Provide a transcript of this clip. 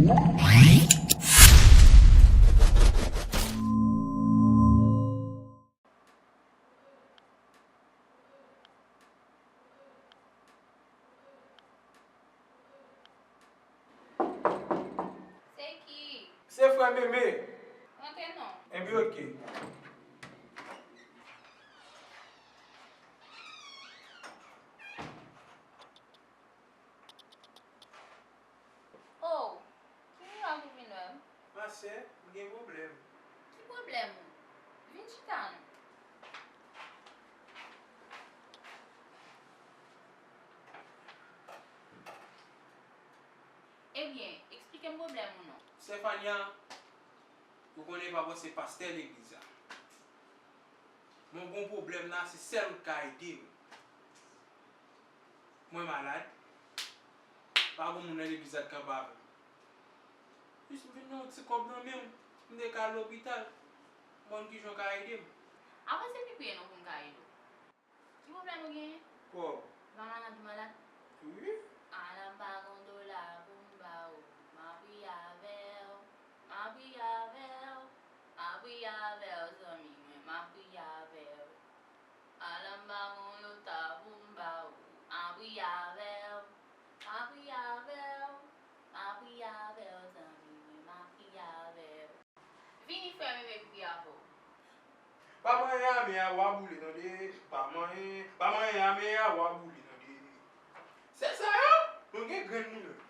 Sei que. Você foi meme? Ontem não. É meu aqui. Oh, que algo vindo é? Mas é, ninguém problema. Que problema? 20 anos. Eh bien, explique o problema ou não. Stefania, vous connaissez pas você pasteur l'église. Mon bon problème là, c'est celle qui a aidé. Moi malade. Pas bon mon l'église à Kabab. Je suis venu un petit comme dans même. Je suis à l'hôpital. Mon qui j'en a aidé. Ah, você me conhece não com caído? Que problema alguém? Quoi? Maman a du malade? Oui. Alam bagon do la bumba o. Ma biavel. Ma biavel. Ma biavel, zami. Ma biavel. Alam bagon do ta bumba o. Ma biavel. Ma biavel. Ma biavel, zami. Ma biavel. Vini ferme avec biavel. Pas moyen mais à wabouli dans des. Pas moyen mais à wabouli dans des. C'est ça, hein? On est grand nous.